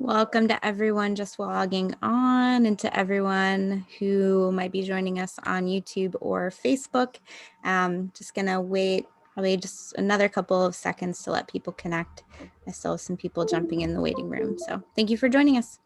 Welcome to everyone just logging on, and to everyone who might be joining us on YouTube or Facebook. Just gonna wait probably just another couple of seconds to let people connect. I still have some people jumping in the waiting room, so thank you for joining us.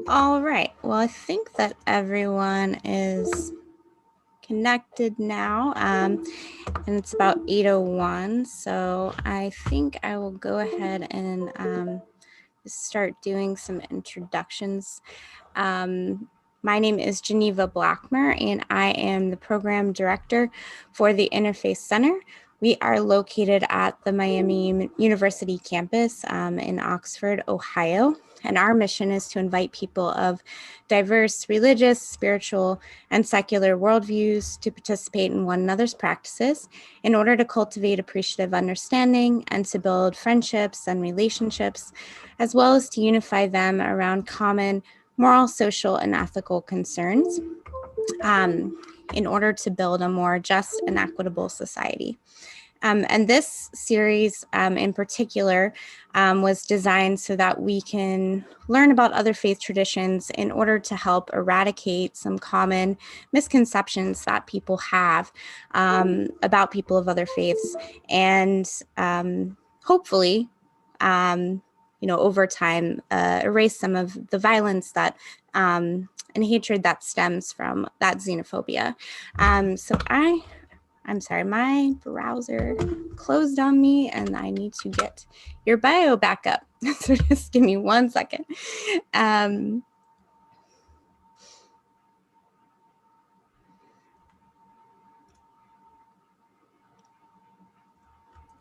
All right, well, I think that everyone is connected now, and it's about 8:01, so I think I will go ahead and start doing some introductions. My name is Geneva Blackmer, and I am the program director for the Interfaith Center. We are located at the Miami University campus in Oxford, Ohio. And our mission is to invite people of diverse religious, spiritual, and secular worldviews to participate in one another's practices in order to cultivate appreciative understanding and to build friendships and relationships, as well as to unify them around common moral, social, and ethical concerns in order to build a more just and equitable society. And this series in particular was designed so that we can learn about other faith traditions in order to help eradicate some common misconceptions that people have about people of other faiths, and hopefully, over time, erase some of the violence that and hatred that stems from that xenophobia. So I'm sorry, my browser closed on me and I need to get your bio back up. So just give me 1 second.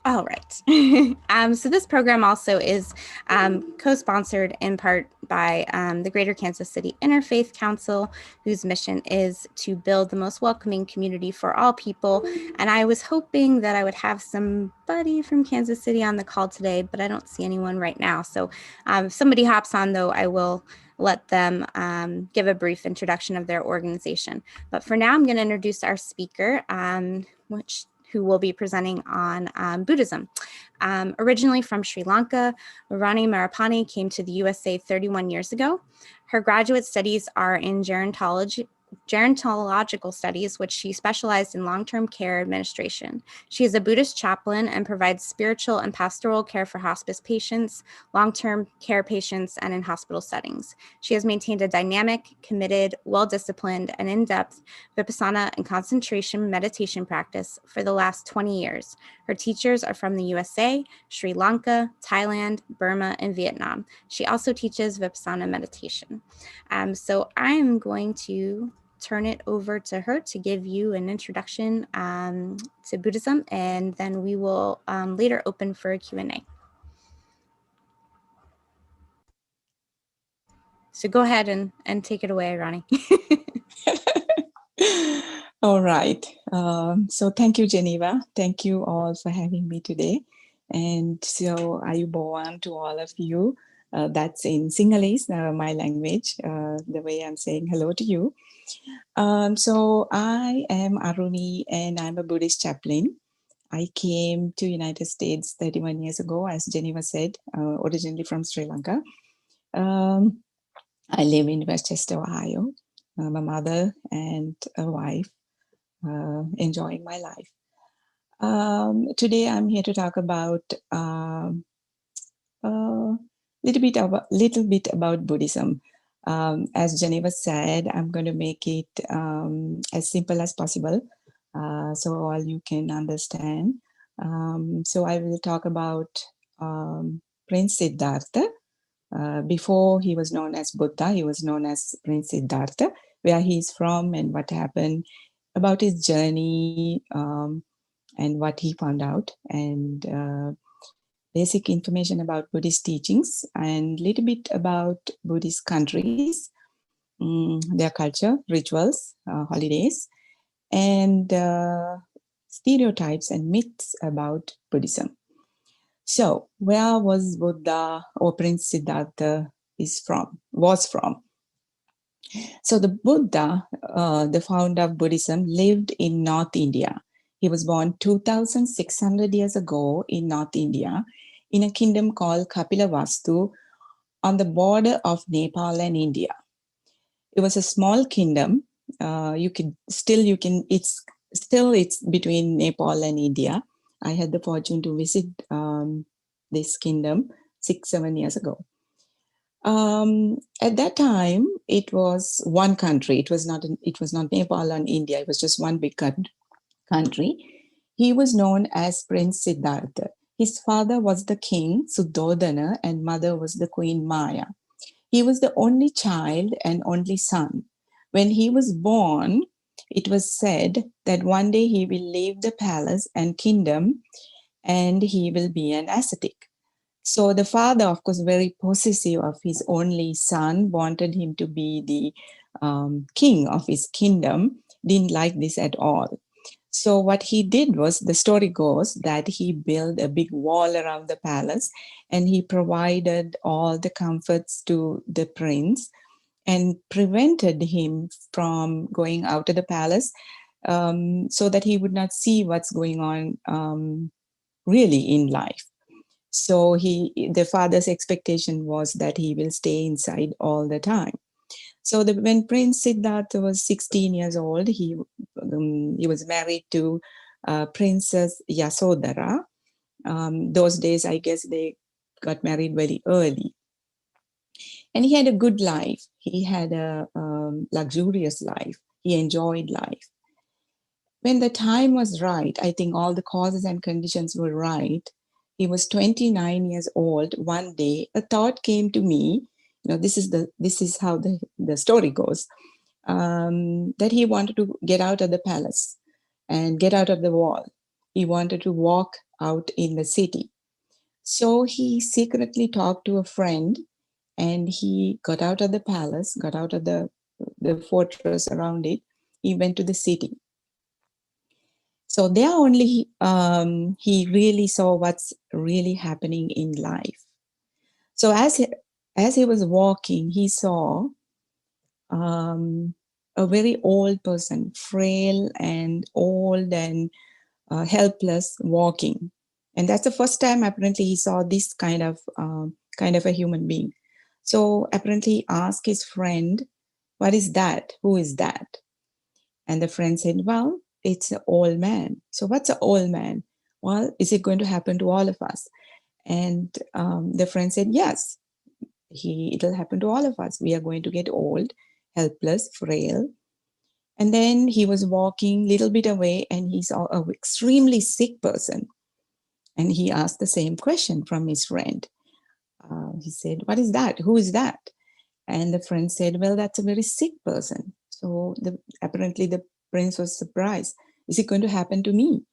All right. So this program also is co-sponsored in part by the Greater Kansas City Interfaith Council, whose mission is to build the most welcoming community for all people. And I was hoping that I would have somebody from Kansas City on the call today, but I don't see anyone right now. So if somebody hops on, though, I will let them give a brief introduction of their organization. But for now, I'm going to introduce our speaker, who will be presenting on Buddhism. Originally from Sri Lanka, Aruni Marapane came to the USA 31 years ago. Her graduate studies are in gerontological studies, which she specialized in long-term care administration. She is a Buddhist chaplain and provides spiritual and pastoral care for hospice patients, long-term care patients, and in hospital settings. She has maintained a dynamic, committed, well-disciplined, and in-depth Vipassana and concentration meditation practice for the last 20 years. Her teachers are from the USA, Sri Lanka, Thailand, Burma, and Vietnam. She also teaches Vipassana meditation. So I am going to turn it over to her to give you an introduction to Buddhism, and then we will later open for a Q&A. So go ahead and take it away, Ronnie. All right. So thank you, Geneva. Thank you all for having me today. And so ayubowan to all of you. That's in Sinhalese, my language, the way I'm saying hello to you. So I am Aruni and I'm a Buddhist chaplain. I came to United States 31 years ago, as Geneva said, originally from Sri Lanka. I live in Westchester, Ohio. I'm a mother and a wife, enjoying my life. Today I'm here to talk about little bit about Buddhism. As Geneva said, I'm going to make it as simple as possible, so all you can understand. So I will talk about Prince Siddhartha. Before he was known as Buddha, he was known as Prince Siddhartha, where he's from and what happened, about his journey, and what he found out, and basic information about Buddhist teachings, and a little bit about Buddhist countries, their culture, rituals, holidays, and stereotypes and myths about Buddhism. So, where was Buddha or Prince Siddhartha was from? So, the Buddha, the founder of Buddhism, lived in North India. He was born 2,600 years ago in North India, in a kingdom called Kapilavastu, on the border of Nepal and India. It was a small kingdom. It's between Nepal and India. I had the fortune to visit this kingdom 6-7 years ago. At that time, it was one country. It was not Nepal and India. It was just one big country. He was known as Prince Siddhartha. His father was the king Suddhodana, and mother was the queen Maya. He was the only child and only son. When he was born, it was said that one day he will leave the palace and kingdom and he will be an ascetic. So the father, of course, very possessive of his only son, wanted him to be the king of his kingdom, didn't like this at all. So what he did was, the story goes that he built a big wall around the palace and he provided all the comforts to the prince and prevented him from going out of the palace, so that he would not see what's going on really in life. So the father's expectation was that he will stay inside all the time. So when Prince Siddhartha was 16 years old, he was married to Princess Yasodhara. Those days, I guess they got married very early. And he had a good life. He had a luxurious life. He enjoyed life. When the time was right, I think all the causes and conditions were right. He was 29 years old. One day, a thought came to me. This is how the story goes. That he wanted to get out of the palace and get out of the wall. He wanted to walk out in the city. So he secretly talked to a friend and he got out of the palace, got out of the fortress around it. He went to the city. So there only he really saw what's really happening in life. So as he was walking, he saw a very old person, frail and old and helpless, walking. And that's the first time apparently he saw this kind of a human being. So apparently he asked his friend, "What is that? Who is that?" And the friend said, "Well, it's an old man." "So what's an old man?" "Well, is it going to happen to all of us?" And the friend said, "Yes, it'll happen to all of us. We are going to get old, helpless, frail." And then he was walking a little bit away and he saw an extremely sick person. And he asked the same question from his friend. He said, "What is that? Who is that?" And the friend said, "Well, that's a very sick person." So apparently the prince was surprised. "Is it going to happen to me?"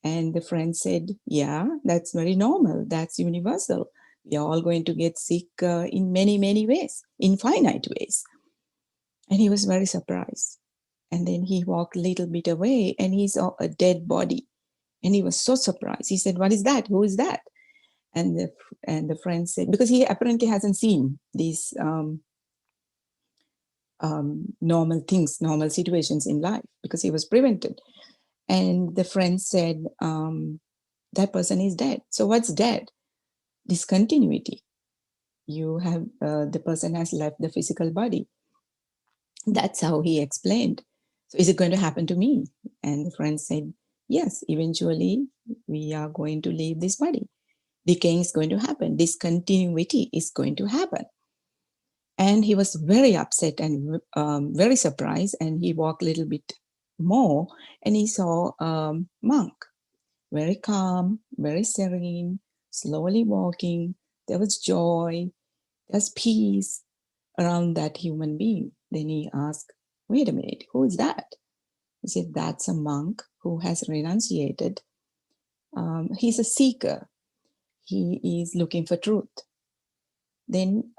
And the friend said, "Yeah, that's very normal. That's universal. We are all going to get sick in many, many ways, infinite ways." And he was very surprised. And then he walked a little bit away and he saw a dead body. And he was so surprised. He said, "What is that? Who is that?" And the friend said, because he apparently hasn't seen these normal things, normal situations in life, because he was prevented. And the friend said, "That person is dead." "So what's dead?" "Discontinuity. You have the person has left the physical body." That's how he explained. "So is it going to happen to me?" And the friend said, "Yes, eventually we are going to leave this body. Decaying is going to happen. Discontinuity is going to happen." And he was very upset and very surprised. And he walked a little bit more and he saw a monk. very calm, very serene, slowly walking. There was joy, there's peace around that human being. Then he asked, wait a minute, who is that? He said, that's a monk who has renunciated. He's a seeker. He is looking for truth. Then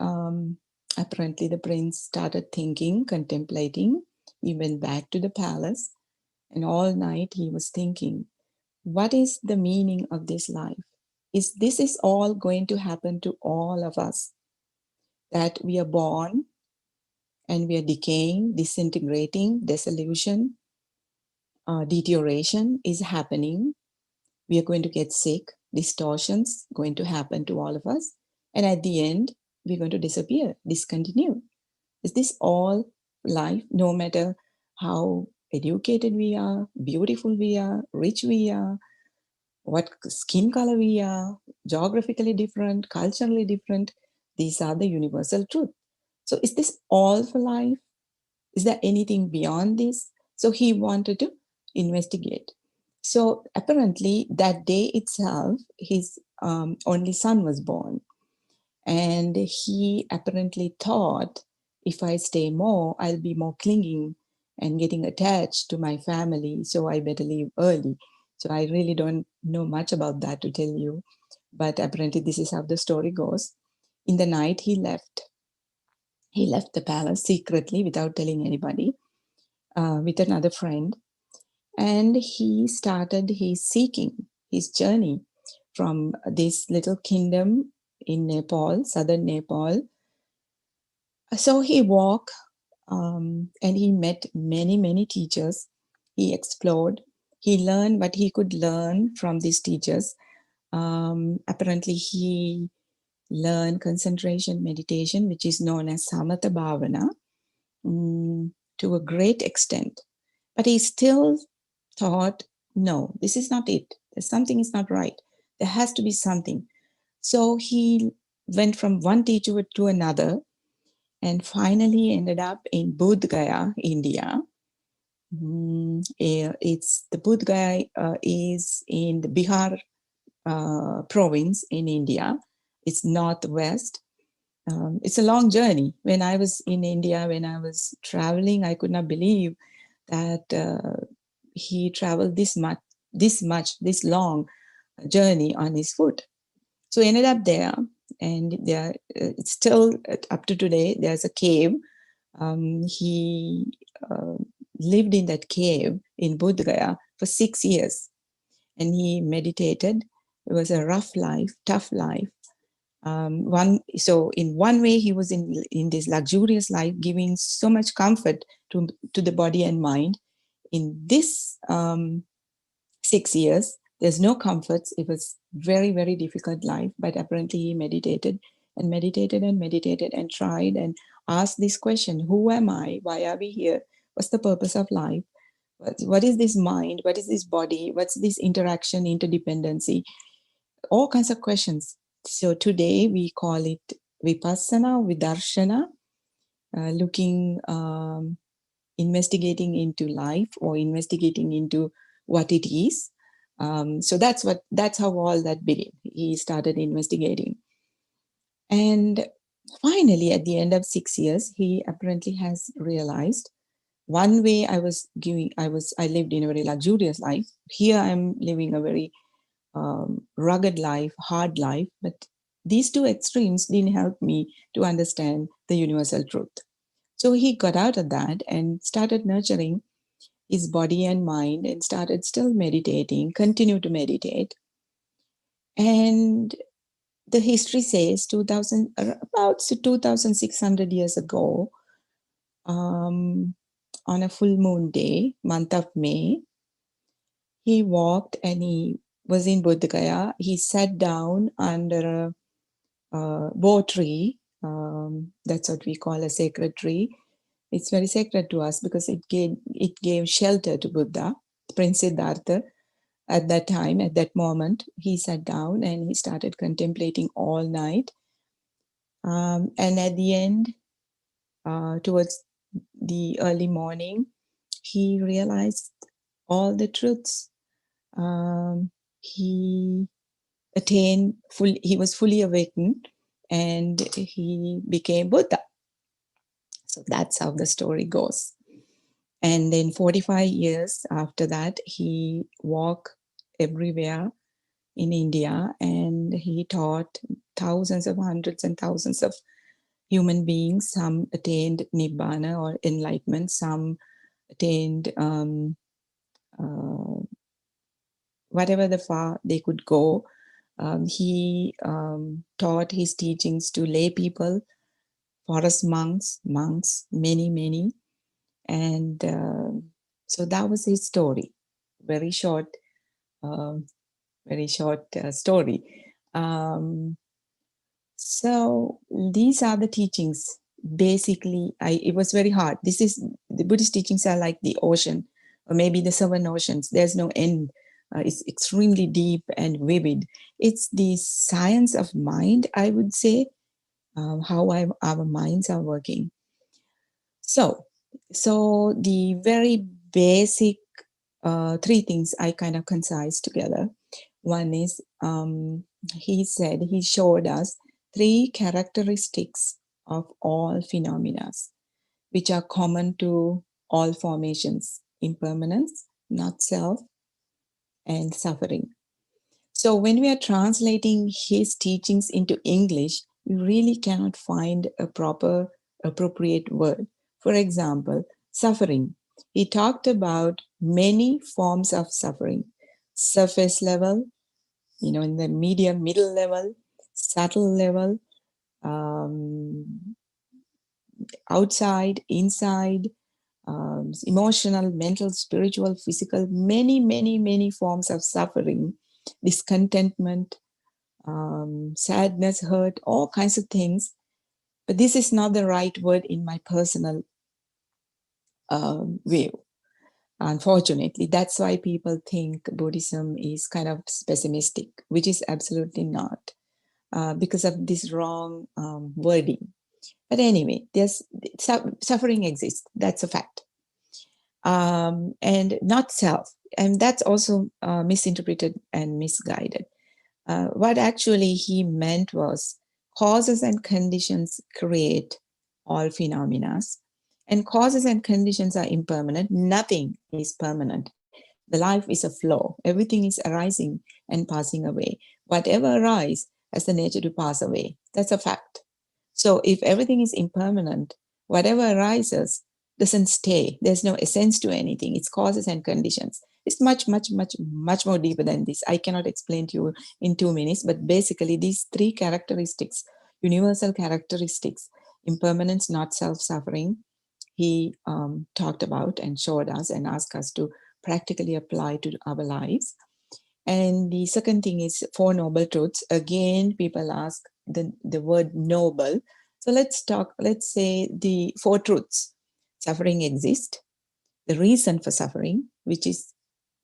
apparently the prince started thinking, contemplating. He went back to the palace, and all night he was thinking, what is the meaning of this life? Is this is all going to happen to all of us? That we are born and we are decaying, disintegrating, dissolution, deterioration is happening. We are going to get sick, distortions going to happen to all of us. And at the end, we're going to disappear, discontinue. Is this all life, no matter how educated we are, beautiful we are, rich we are, what skin color we are, geographically different, culturally different? These are the universal truth. So is this all for life? Is there anything beyond this? So he wanted to investigate. So apparently that day itself, his only son was born. And he apparently thought, if I stay more, I'll be more clinging and getting attached to my family. So I better leave early. So I really don't know much about that to tell you. But apparently this is how the story goes. In the night, he left. He left the palace secretly without telling anybody, with another friend, and he started his seeking, his journey from this little kingdom in Nepal, southern Nepal. So he walked, and he met many, many teachers. He explored. He learned what he could learn from these teachers. Apparently, he learned concentration meditation, which is known as Samatha Bhavana, to a great extent. But he still thought, no, this is not it. There's something is not right. There has to be something. So he went from one teacher to another and finally ended up in Bodh Gaya, India. It's the Bodh Gaya is in the Bihar province in India. It's northwest. It's a long journey. When I was in India, when I was traveling, I could not believe that he traveled this long journey on his foot. So he ended up there, and there it's still up to today. There's a cave. He lived in that cave in Bodh Gaya for 6 years, and he meditated. It was a rough life, tough life. In one way, he was in this luxurious life, giving so much comfort to the body and mind. In this 6 years, there's no comforts. It was very, very difficult life, but apparently he meditated and meditated and meditated and tried and asked this question: who am I? Why are we here? What's the purpose of life? What is this mind? What is this body? What's this interaction, interdependency? All kinds of questions. So today we call it vipassana, vidarshana, looking, investigating into life or investigating into what it is. So that's how all that began. He started investigating. And finally, at the end of 6 years, he apparently has realized one way I lived in a very luxurious life. Here I'm living a very rugged life, hard life, but these two extremes didn't help me to understand the universal truth. So he got out of that and started nurturing his body and mind and started still meditating, continued to meditate. And the history says 2000, about 2,600 years ago, on a full moon day, month of May, he walked and he was in Bodh Gaya. He sat down under a bo tree. That's what we call a sacred tree. It's very sacred to us because it gave shelter to Buddha, Prince Siddhartha. At that time, at that moment, he sat down and he started contemplating all night. And at the end, towards the early morning, he realized all the truths. he he was fully awakened, and he became Buddha. So that's how the story goes. And then 45 years after that, he walked everywhere in India, and he taught thousands of hundreds and thousands of human beings. Some attained Nirvana or enlightenment, some attained whatever the far they could go. He taught his teachings to lay people, forest monks, many. And so that was his story. Very short, um, very short story. So these are the teachings. Basically, it was very hard. The Buddhist teachings are like the ocean, or maybe the 7 oceans. There's no end. It's extremely deep and vivid. It's the science of mind, I would say, how our minds are working. So the very basic 3 things I kind of concise together. One is, he showed us 3 characteristics of all phenomena, which are common to all formations: impermanence, not self, and suffering. So when we are translating his teachings into English, we really cannot find a proper, appropriate word. For example, suffering. He talked about many forms of suffering: surface level, in the medium, middle level, subtle level, outside, inside, emotional, mental, spiritual, physical, many forms of suffering, discontentment, sadness, hurt, all kinds of things. But this is not the right word in my personal view. Unfortunately, that's why people think Buddhism is kind of pessimistic, which is absolutely not, because of this wrong wording. But anyway, suffering exists. That's a fact. And not self. And that's also misinterpreted and misguided. What actually he meant was causes and conditions create all phenomena, and causes and conditions are impermanent. Nothing is permanent. The life is a flow. Everything is arising and passing away. Whatever arises has the nature to pass away. That's a fact. So if everything is impermanent, whatever arises doesn't stay. There's no essence to anything. It's causes and conditions. It's much more deeper than this. I cannot explain to you in 2 minutes, but basically these 3 characteristics, universal characteristics, impermanence, not self-suffering, he talked about and showed us and asked us to practically apply to our lives. And the second thing is 4 noble truths. Again, people ask the word noble. So let's say the 4 truths. Suffering exists. The reason for suffering, which is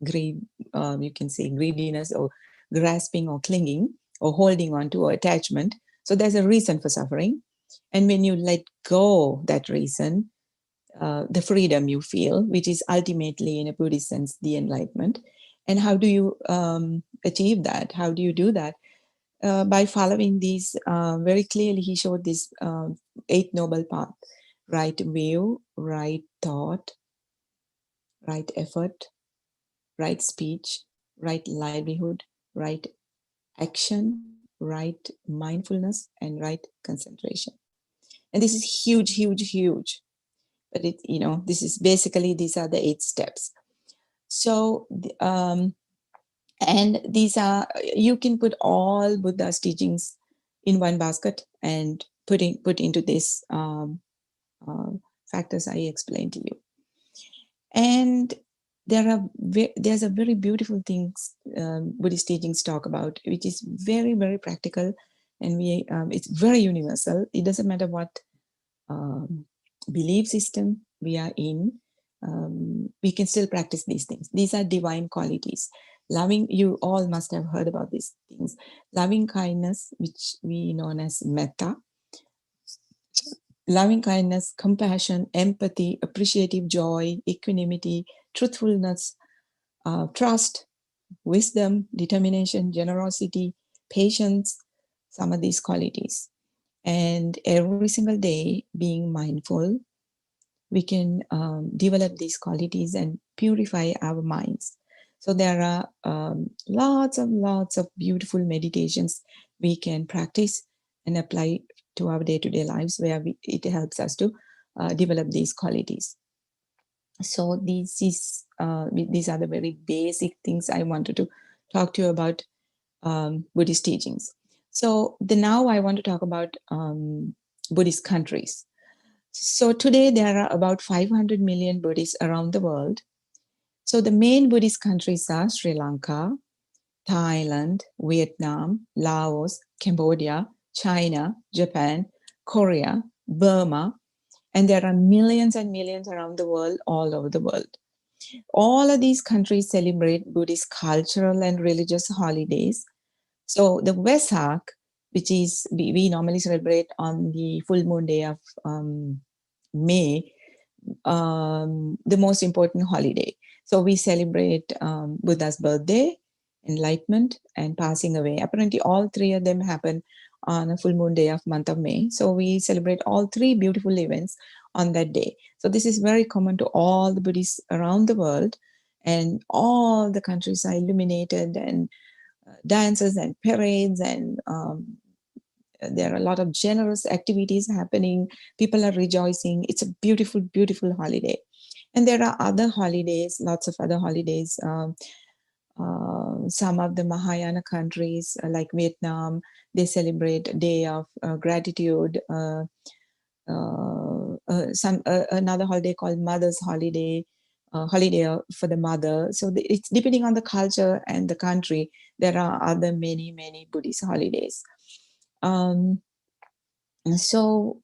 greed, you can say greediness or grasping or clinging or holding on to or attachment. So there's a reason for suffering. And when you let go that reason, the freedom you feel, which is ultimately, in a Buddhist sense, the enlightenment. And how do you achieve that? How do you do that? By following these, very clearly, he showed this 8 noble path: right view, right thought, right effort, right speech, right livelihood, right action, right mindfulness, and right concentration. And this is huge. But this is basically, these are the 8 steps. So, and these are, you can put all Buddha's teachings in one basket and put into this factors I explained to you. And there's a very beautiful things Buddhist teachings talk about, which is very practical, and it's very universal. It doesn't matter what belief system we are in, we can still practice these things. These are divine qualities. Loving, you all must have heard about these things. Loving kindness, which we know as metta. Loving kindness, compassion, empathy, appreciative joy, equanimity, truthfulness, trust, wisdom, determination, generosity, patience, some of these qualities. And every single day, being mindful, we can develop these qualities and purify our minds. So there are lots of beautiful meditations we can practice and apply to our day-to-day lives, where it helps us to develop these qualities. So these are the very basic things I wanted to talk to you about Buddhist teachings. So now I want to talk about Buddhist countries. So today there are about 500 million Buddhists around the world. So the main Buddhist countries are Sri Lanka, Thailand, Vietnam, Laos, Cambodia, China, Japan, Korea, Burma, and there are millions and millions around the world, all over the world. All of these countries celebrate Buddhist cultural and religious holidays. So the Vesak, which is we normally celebrate on the full moon day of May, the most important holiday. So we celebrate Buddha's birthday, enlightenment, and passing away. Apparently, all three of them happen on a full moon day of month of May. So we celebrate all three beautiful events on that day. So this is very common to all the Buddhists around the world, and all the countries are illuminated, and dances and parades, and there are a lot of generous activities happening. People are rejoicing. It's a beautiful, beautiful holiday. And there are other holidays, lots of other holidays. Some of the Mahayana countries, like Vietnam, they celebrate a day of gratitude. Another holiday called Mother's Holiday, holiday for the mother. So it's depending on the culture and the country. There are other many Buddhist holidays. Um, so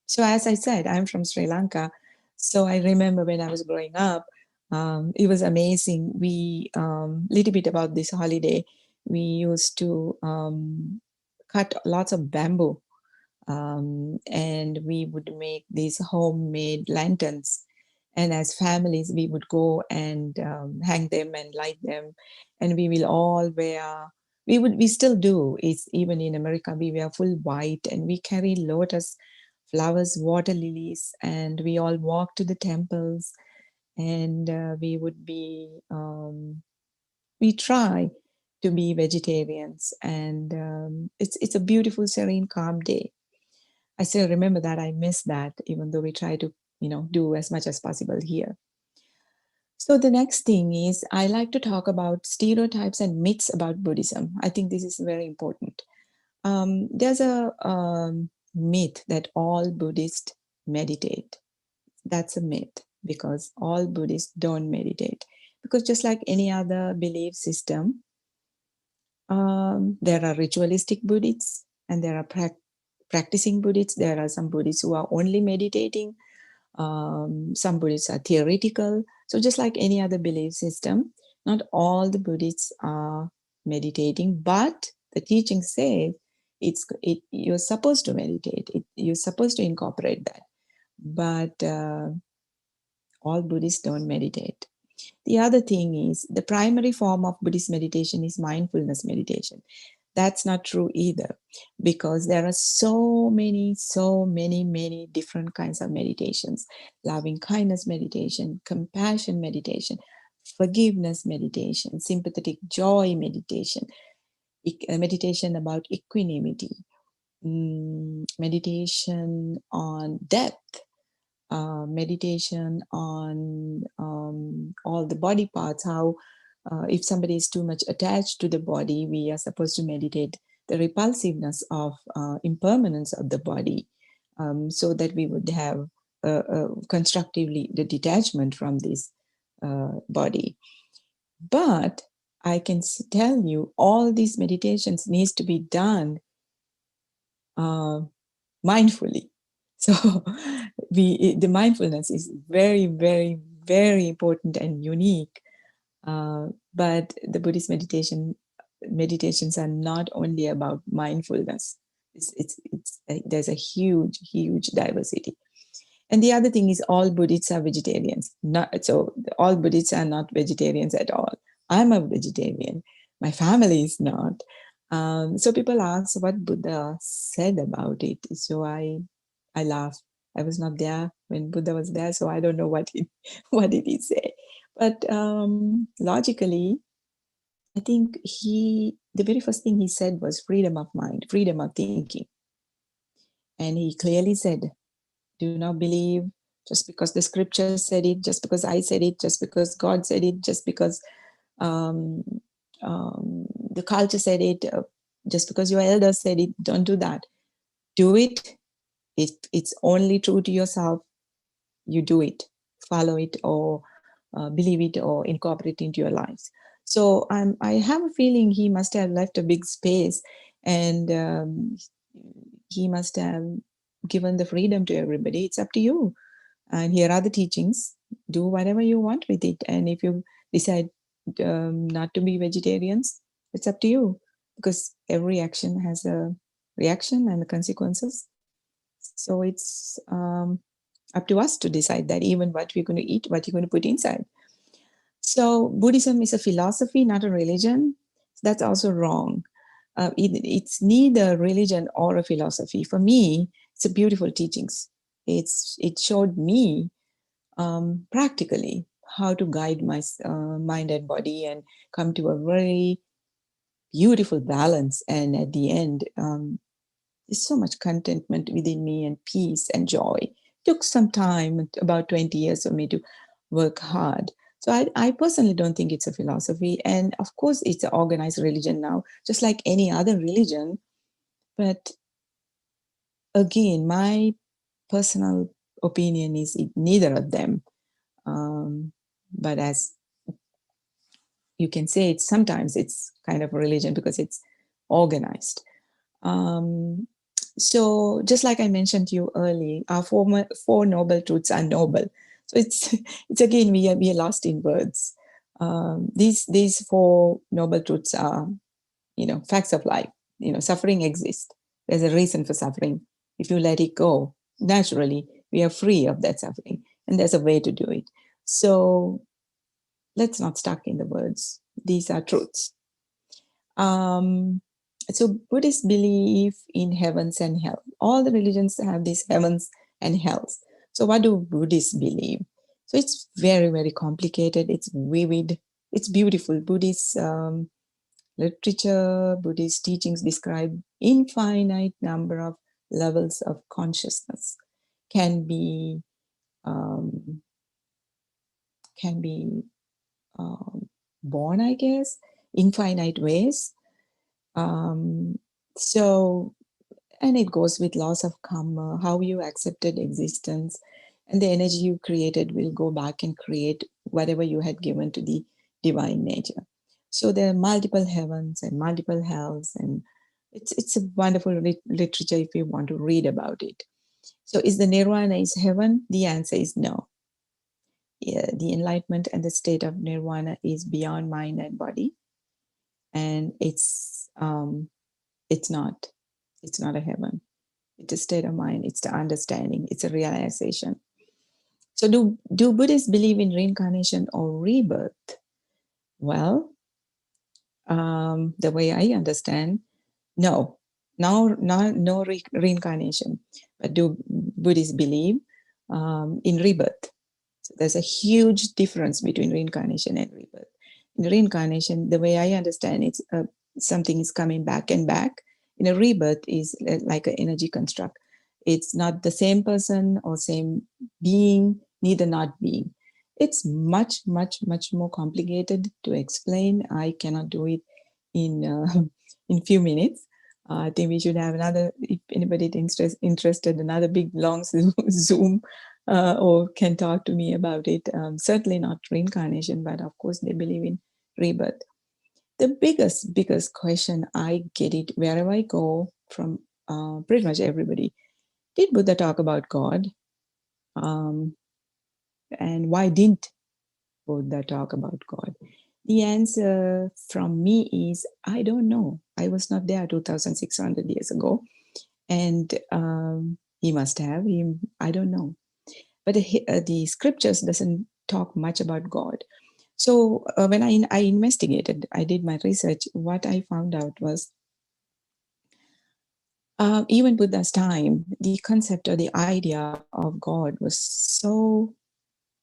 so as I said, I'm from Sri Lanka. So I remember when I was growing up, it was amazing. We little bit about this holiday. We used to cut lots of bamboo, and we would make these homemade lanterns. And as families, we would go and hang them and light them, and we will all wear. We still do. It's even in America, we wear full white, and we carry lotus flowers, water lilies, and we all walk to the temples, and we try to be vegetarians, and it's a beautiful, serene, calm day. I still remember that. I miss that, even though we try to do as much as possible here. So the next thing is, I like to talk about stereotypes and myths about Buddhism. I think this is very important. There's a myth that all Buddhists meditate. That's a myth, because all Buddhists don't meditate. Because just like any other belief system, there are ritualistic Buddhists and there are practicing Buddhists. There are some Buddhists who are only meditating. Some Buddhists are theoretical. So just like any other belief system, not all the Buddhists are meditating, but the teaching says you're supposed to meditate. You're supposed to incorporate that. But all Buddhists don't meditate. The other thing is, the primary form of Buddhist meditation is mindfulness meditation. That's not true either, because there are so many different kinds of meditations. Loving kindness meditation, compassion meditation, forgiveness meditation, sympathetic joy meditation, meditation about equanimity, meditation on depth, meditation on all the body parts, how if somebody is too much attached to the body, we are supposed to meditate the repulsiveness of impermanence of the body, so that we would have constructively the detachment from this body. But I can tell you, all these meditations needs to be done mindfully. So the mindfulness is very important and unique. But the Buddhist meditations are not only about mindfulness. There's a huge diversity. And the other thing is, all Buddhists are vegetarians. All Buddhists are not vegetarians at all. I'm a vegetarian. My family is not. So people ask what Buddha said about it. So I laugh. I was not there when Buddha was there, so I don't know what did he say. But logically, I think the very first thing he said was freedom of mind, freedom of thinking. And he clearly said, do not believe just because the scripture said it, just because I said it, just because God said it, just because um, the culture said it, just because your elders said it. Don't do that. Do it. If it's only true to yourself, you do it, follow it, or believe it, or incorporate it into your lives. So I have a feeling he must have left a big space, and he must have given the freedom to everybody. It's up to you. And here are the teachings. Do whatever you want with it. And if you decide not to be vegetarians, it's up to you, because every action has a reaction and the consequences. So it's up to us to decide that, even what we're going to eat, what you're going to put inside. So Buddhism is a philosophy, not a religion. That's also wrong. It's neither religion or a philosophy. For me, it's a beautiful teachings. It showed me practically how to guide my mind and body and come to a very beautiful balance. And at the end, there's so much contentment within me and peace and joy. It took some time, about 20 years for me to work hard. So I personally don't think it's a philosophy. And of course, it's an organized religion now, just like any other religion. But again, my personal opinion is neither of them. But as you can say, sometimes it's kind of a religion because it's organized. Um, so just like I mentioned to you earlier, our four noble truths are noble. So it's again, we are lost in words. These four noble truths are, facts of life. Suffering exists. There's a reason for suffering. If you let it go, naturally, we are free of that suffering. And there's a way to do it. So let's not stuck in the words. These are truths. Um, so Buddhists believe in heavens and hell. All the religions have these heavens and hells. So what do Buddhists believe? So it's very, very complicated. It's vivid. It's beautiful. Buddhist literature, Buddhist teachings describe infinite number of levels of consciousness. Can be um, can be born, I guess, infinite ways. Um, so, and it goes with laws of karma, how you accepted existence, and the energy you created will go back and create whatever you had given to the divine nature. So there are multiple heavens and multiple hells, and it's a wonderful literature if you want to read about it. So is the Nirvana is heaven? The answer is no. Yeah, the enlightenment and the state of Nirvana is beyond mind and body, and it's not. It's not a heaven. It's a state of mind. It's the understanding. It's a realization. So do Buddhists believe in reincarnation or rebirth? Well, the way I understand, no. No reincarnation. But do Buddhists believe in rebirth? So there's a huge difference between reincarnation and rebirth. In reincarnation, the way I understand it's something is coming back and back. In a rebirth is like an energy construct. It's not the same person or same being, neither not being. It's much, much, much more complicated to explain. I cannot do it in in few minutes. I think we should have another, if anybody is interested, another big long Zoom or can talk to me about it. Certainly not reincarnation, but of course they believe in rebirth. The biggest question I get it wherever I go from pretty much everybody. Did Buddha talk about God? And why didn't Buddha talk about God? The answer from me is I don't know. I was not there 2,600 years ago, and he must have. I don't know. But the scriptures doesn't talk much about God. So when I investigated, I did my research, what I found out was even Buddha's time, the concept or the idea of God was so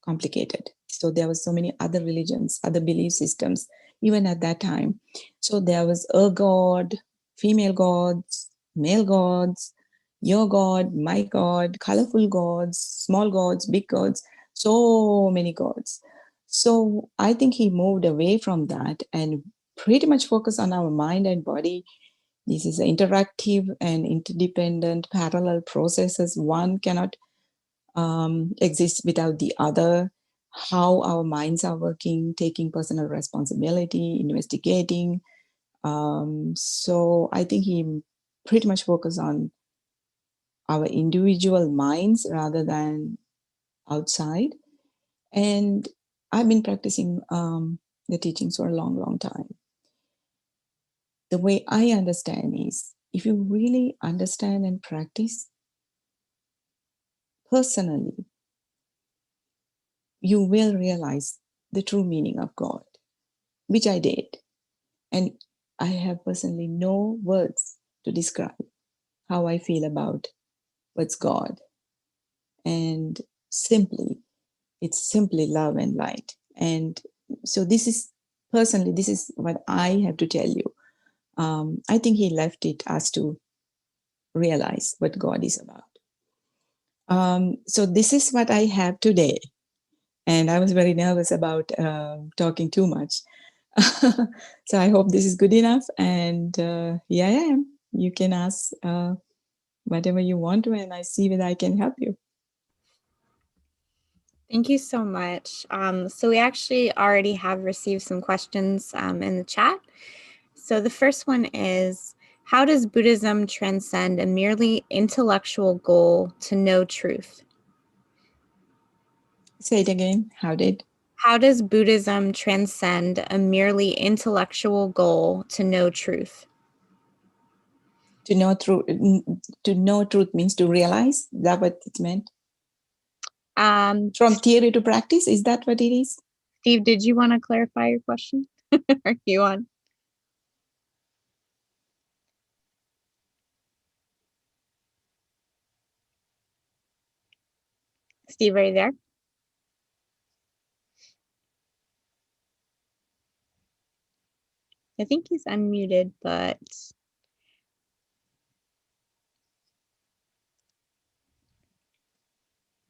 complicated. So there was so many other religions, other belief systems, even at that time. So there was a God, female gods, male gods, your God, my God, colorful gods, small gods, big gods, so many gods. So I think he moved away from that and pretty much focused on our mind and body. This is interactive and interdependent parallel processes. One cannot exist without the other. How our minds are working, taking personal responsibility, investigating. So I think he pretty much focused on our individual minds rather than outside. And I've been practicing the teachings for a long, long time. The way I understand is if you really understand and practice personally, you will realize the true meaning of God, which I did. And I have personally no words to describe how I feel about what's God. And it's simply love and light. And so this is what I have to tell you. I think he left it us to realize what God is about. So this is what I have today. And I was very nervous about talking too much. So I hope this is good enough. And here I am. You can ask whatever you want to, and I see whether I can help you. Thank you so much. So we actually already have received some questions in the chat. So the first one is, how does Buddhism transcend a merely intellectual goal to know truth? Say it again. How does Buddhism transcend a merely intellectual goal to know truth? To know truth means to realize. Is that what it meant? From theory to practice, is that what it is? Steve, did you want to clarify your question? Are you on? Steve, are you there? I think he's unmuted, but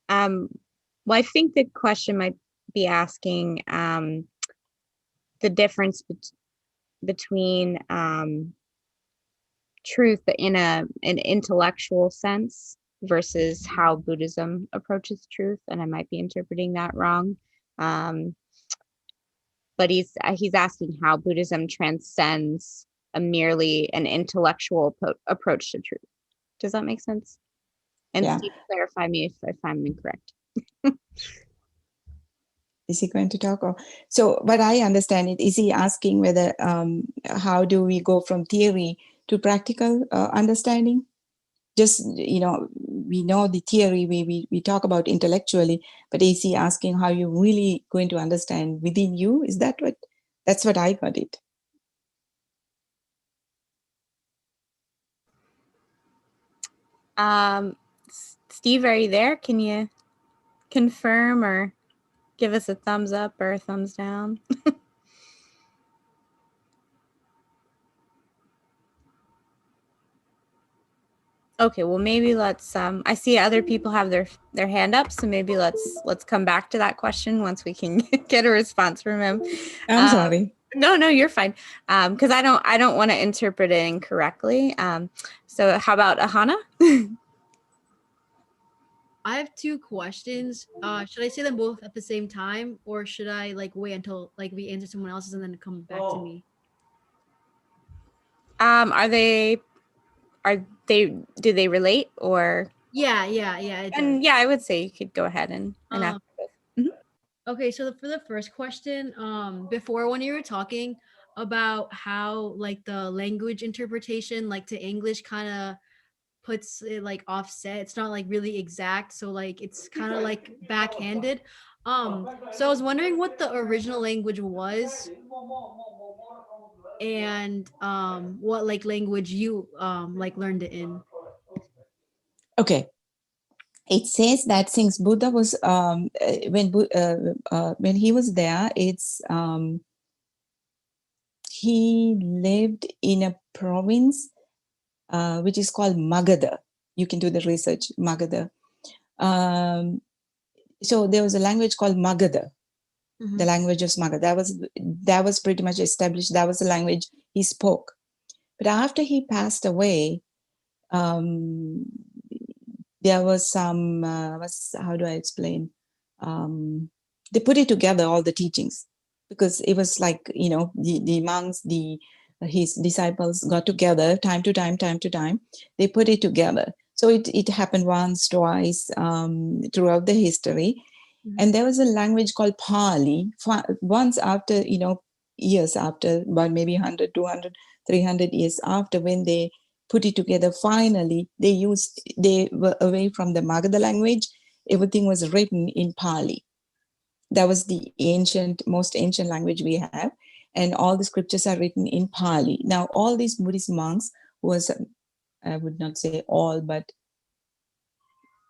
well, I think the question might be asking the difference between truth in an intellectual sense versus how Buddhism approaches truth, and I might be interpreting that wrong. But he's asking how Buddhism transcends a merely an intellectual approach to truth. Does that make sense? And Yeah. Steve, clarify me if I'm incorrect. Is he going to talk? So what I understand it, is he asking whether how do we go from theory to practical understanding? Just, we know the theory, we talk about intellectually, but is he asking how you're really going to understand within you? Is that that's what I got it. Steve, are you there? Can you confirm or give us a thumbs up or a thumbs down? Okay, well maybe let's I see other people have their hand up, so maybe let's come back to that question once we can get a response from him. I'm sorry. No, you're fine. Because I don't want to interpret it incorrectly. So how about Ahana? I have two questions. Should I say them both at the same time, or should I wait until we answer someone else's and then come back to me? Do they relate or? Yeah. And yeah, I would say you could go ahead and ask both. Mm-hmm. Okay, so for the first question, before when you were talking about how the language interpretation to English kind of puts it offset, it's not really exact, so it's kind of backhanded. So I was wondering what the original language was, and what like language you like learned it in. Okay. It says that since Buddha was when he was there, he lived in a province which is called Magadha. You can do the research, Magadha. So there was a language called Magadha, the language of Magadha. That was pretty much established. That was the language he spoke. But after he passed away, there was some, how do I explain? They put it together, all the teachings, because it was like, the monks, his disciples got together time to time. They put it together. So it happened once, twice throughout the history. And there was a language called Pali. Once after, years after, about maybe 100, 200, 300 years after, when they put it together, finally, they were away from the Magadha language. Everything was written in Pali. That was the most ancient language we have. And all the scriptures are written in Pali. Now, all these Buddhist monks I would not say all, but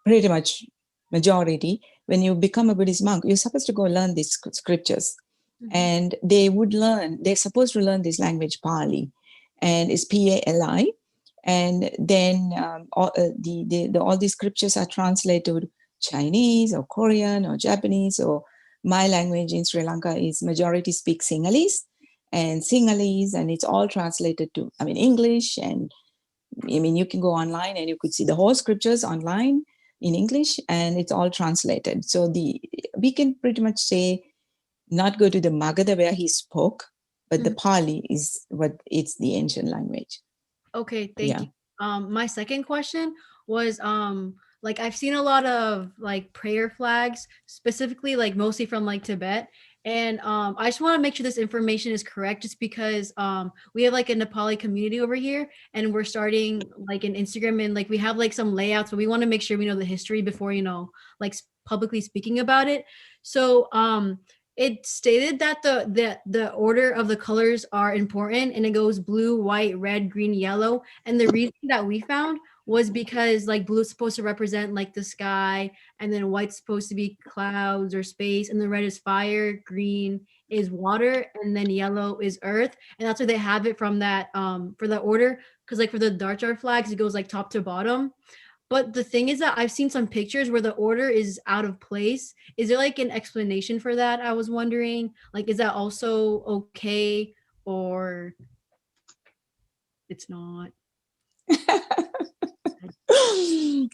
pretty much majority, when you become a Buddhist monk, you're supposed to go learn these scriptures. And they're supposed to learn this language, Pali, and it's Pali. And then all these scriptures are translated to Chinese or Korean or Japanese, or my language in Sri Lanka is majority speak Sinhalese, and it's all translated to, English. And you can go online and you could see the whole scriptures online in English, and it's all translated. So we can pretty much say, not go to the Magadha where he spoke, but the Pali it's the ancient language. Okay, thank you. My second question was like I've seen a lot of like prayer flags, specifically like mostly from like Tibet. And I just want to make sure this information is correct, just because we have like a Nepali community over here, and we're starting like an Instagram, and like we have like some layouts, but we want to make sure we know the history before, like publicly speaking about it. So it stated that the order of the colors are important, and it goes blue, white, red, green, yellow. And the reason that we found was because like blue is supposed to represent like the sky, and then white's supposed to be clouds or space, and the red is fire, green is water, and then yellow is earth. And that's why they have it from that for the order, because like for the Darchar flags it goes like top to bottom. But the thing is that I've seen some pictures where the order is out of place. Is there like an explanation for that? I was wondering, like, is that also okay, or it's not?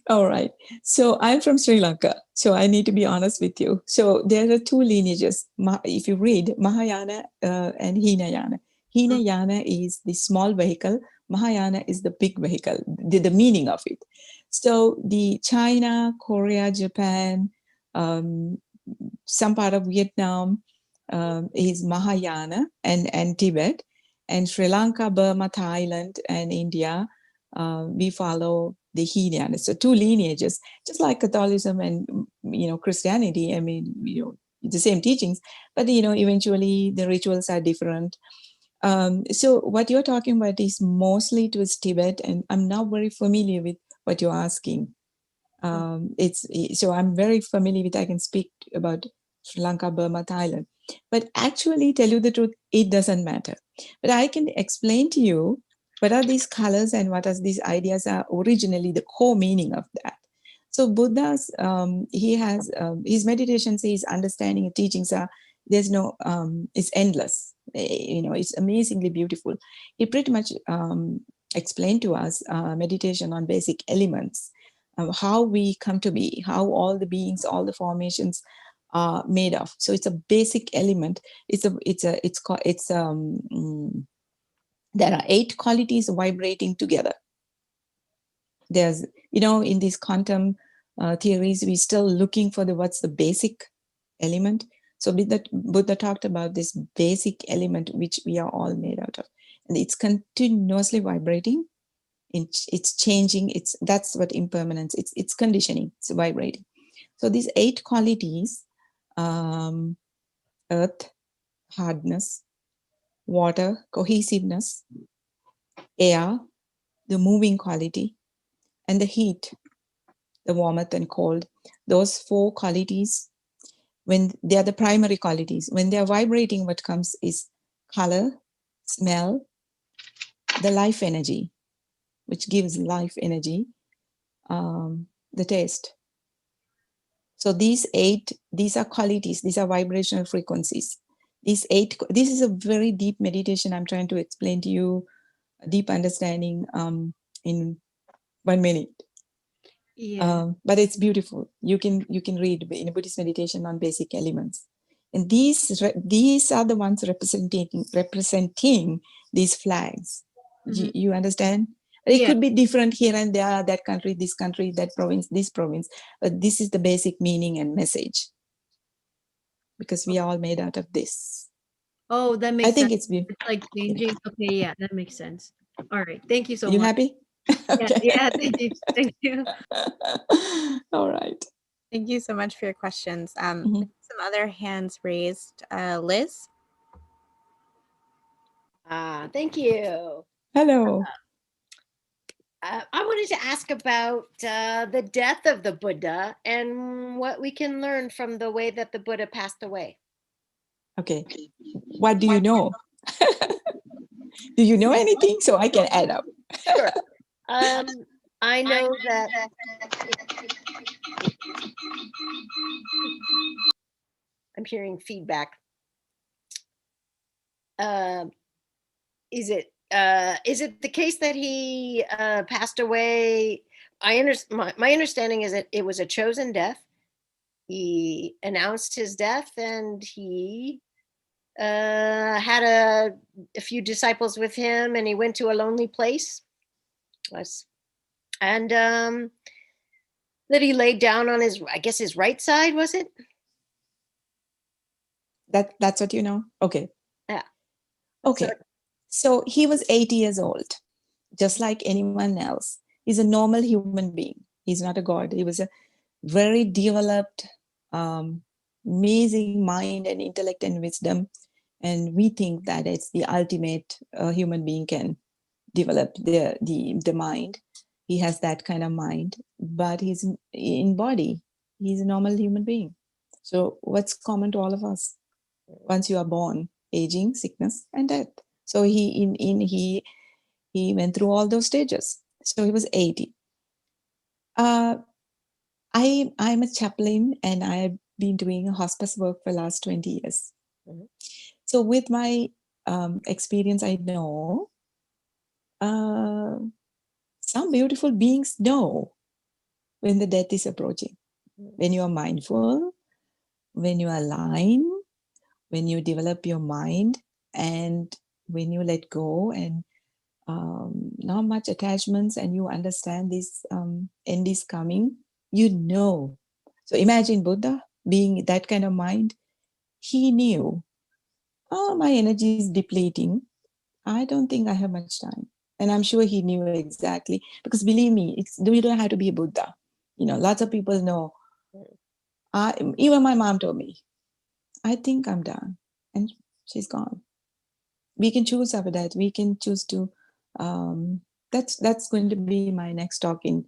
All right. So I'm from Sri Lanka. So I need to be honest with you. So there are two lineages. If you read Mahayana and Hinayana, Hinayana is the small vehicle. Mahayana is the big vehicle, the meaning of it. So the China, Korea, Japan, some part of Vietnam is Mahayana, and Tibet, and Sri Lanka, Burma, Thailand, and India, we follow the Hinayana. So two lineages, just like Catholicism and Christianity. The same teachings, but eventually the rituals are different. So what you're talking about is mostly towards Tibet, and I'm not very familiar with what you're asking. So I'm very familiar with, I can speak about Sri Lanka, Burma, Thailand, but actually, tell you the truth, it doesn't matter. But I can explain to you what are these colors and what are these ideas are originally the core meaning of that. So Buddha's, he has his meditations, his understanding and teachings are, there's no, it's endless. It's amazingly beautiful. He pretty much explained to us meditation on basic elements, how we come to be, how all the beings, all the formations are made of. So it's a basic element. There are 8 qualities vibrating together. There's, in these quantum theories, we're still looking for what's the basic element. So Buddha talked about this basic element which we are all made out of, and it's continuously vibrating. It's changing. That's what impermanence. It's conditioning. It's vibrating. So these 8 qualities earth, hardness, water, cohesiveness, air, the moving quality, and the heat, the warmth and cold. Those 4 qualities, when they are the primary qualities, when they are vibrating, what comes is color, smell, the life energy, which gives life energy, the taste. So these are qualities, these are vibrational frequencies. This is a very deep meditation. I'm trying to explain to you a deep understanding in 1 minute. Yeah. But it's beautiful. You can read in a Buddhist meditation on basic elements. And these are the ones representing these flags. Mhm. You understand? It Yeah. could be different here and there, that country, that province, this province. But this is the basic meaning and message. Because we are all made out of this. Oh, that makes I think sense. it's beautiful. It's like changing. Okay, yeah, that makes sense. All right. Thank you so You much. happy? Yeah, yeah, thank you. Thank you. All right. Thank you so much for your questions. Mhm. Some other hands raised. Liz? Thank you. Hello. I wanted to ask about the death of the Buddha and what we can learn from the way that the Buddha passed away. Okay. What do you know? Do you know anything? So I can add up. Sure. I know that I'm hearing feedback. Is it the case that he passed away? My understanding is that it was a chosen death. He announced his death, and he had a few disciples with him, and he went to a lonely place. And that he laid down on his, I guess, his right side, was it? That's what you know? Okay. Yeah. Okay. So he was 80 years old, just like anyone else. He's a normal human being. He's not a god. He was a very developed, amazing mind and intellect and wisdom. And we think that it's the ultimate human being can develop the mind. He has that kind of mind, but he's in body. He's a normal human being. So what's common to all of us? Once you are born, aging, sickness, and death. So he went through all those stages. So he was 80. I'm a chaplain, and I have been doing hospice work for the last 20 years. Mhm. So with my experience, I know some beautiful beings know when the death is approaching. When you are mindful, when you align, when you develop your mind, and when you let go and not much attachments, and you understand this end is coming, you know. So imagine Buddha being that kind of mind. He knew, oh, my energy is depleting. I don't think I have much time. And I'm sure he knew exactly, because believe me, you don't have to be a Buddha. Lots of people know. Even my mom told me, I think I'm done. And she's gone. We can choose after that. We can choose to, that's going to be my next talk in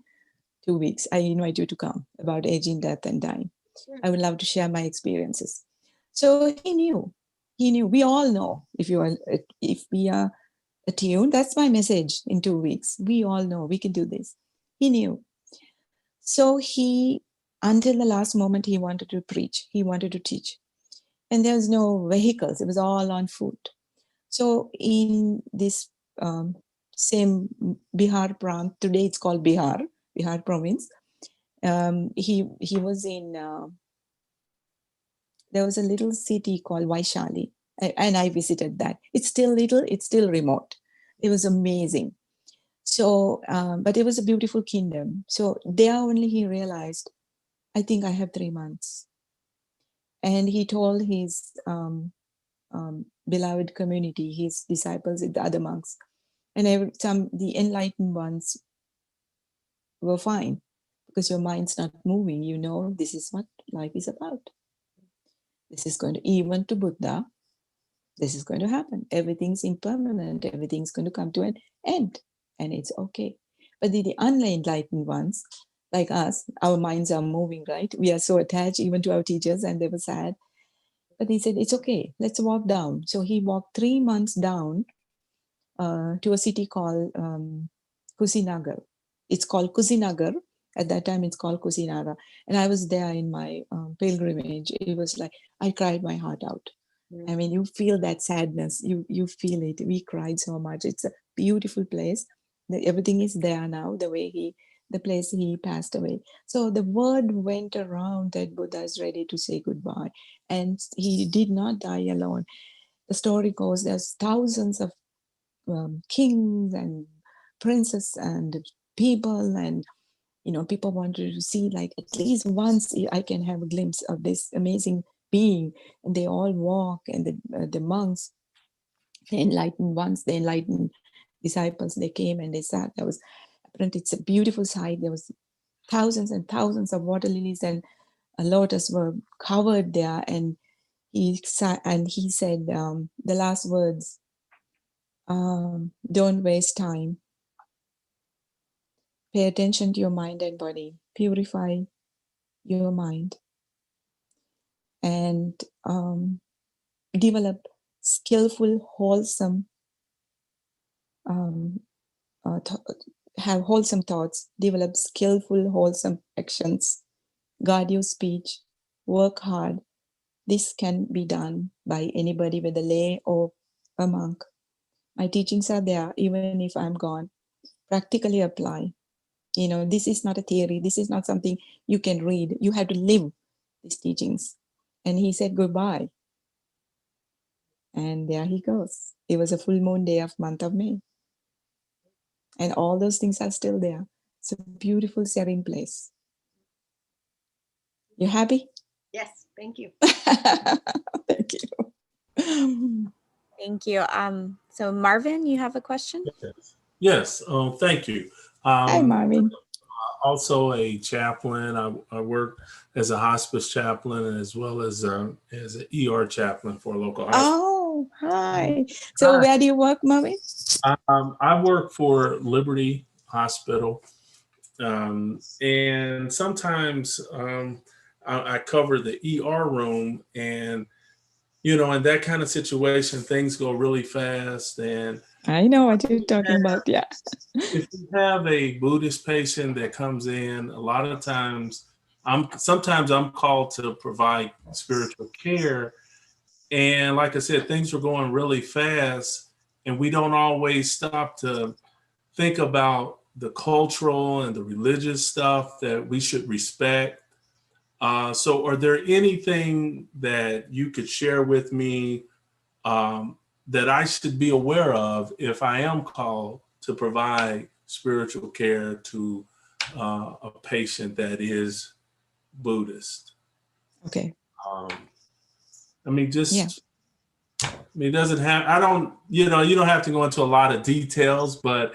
2 weeks. I invite you to come about aging, death, and dying. I would love to share my experiences. So he knew. We all know, if we are attuned. That's my message in 2 weeks. We all know we can do this. He knew. So until the last moment, he wanted to preach. He wanted to teach. And there was no vehicles. It was all on foot. So in this same Bihar Prant, today it's called Bihar province. He was in, there was a little city called Vaishali, and I visited that. It's still little, it's still remote. It was amazing. So, but it was a beautiful kingdom. So there only he realized, I think I have 3 months. And he told his beloved community, his disciples, the other monks, and the enlightened ones were fine, because your mind's not moving. This is what life is about. This is going to, even to Buddha, this is going to happen. Everything's impermanent. Everything's going to come to an end, and it's okay. But the unenlightened ones, like us, our minds are moving, right? We are so attached even to our teachers, and they were sad. But he said, it's okay, let's walk down. So he walked 3 months down to a city called Kusinagar. It's called Kusinagar. At that time, it's called Kusinagar. And I was there in my pilgrimage. It was like, I cried my heart out. I mean, you feel that sadness. You feel it. We cried so much. It's a beautiful place. Everything is there now, the place he passed away. So the word went around that Buddha is ready to say goodbye. And he did not die alone. The story goes, there's thousands of kings and princes and people, and people wanted to see, like, at least once I can have a glimpse of this amazing being. And they all walk, and the monks, the enlightened ones, the enlightened disciples, they came and they sat. There was, apparently, it's a beautiful sight. There was thousands and thousands of water lilies and a lotus were covered there. And he said the last words, don't waste time. Pay attention to your mind and body. Purify your mind. And develop skillful, wholesome, have wholesome thoughts. Develop skillful, wholesome actions. Guard your speech. Work hard. This can be done by anybody, whether lay or a monk. My teachings are there, even if I'm gone. Practically apply. This is not a theory. This is not something you can read. You have to live these teachings. And he said goodbye. And there he goes. It was a full moon day of month of May. And all those things are still there. It's a beautiful, serene place. You happy? Yes, thank you. Thank you. Thank you. So Marvin, you have a question? Yes. Thank you. Hi, Marvin. Also a chaplain. I work as a hospice chaplain as well as an ER chaplain for a local hospital. Oh, hi. So where do you work, Marvin? I work for Liberty Hospital. And sometimes I cover the ER room, and in that kind of situation, things go really fast. And I know what you're talking about. Yeah. If you have a Buddhist patient that comes in, a lot of times sometimes I'm called to provide spiritual care. And like I said, things are going really fast, and we don't always stop to think about the cultural and the religious stuff that we should respect. So are there anything that you could share with me that I should be aware of if I am called to provide spiritual care to a patient that is Buddhist? Okay. It doesn't have, you don't have to go into a lot of details, but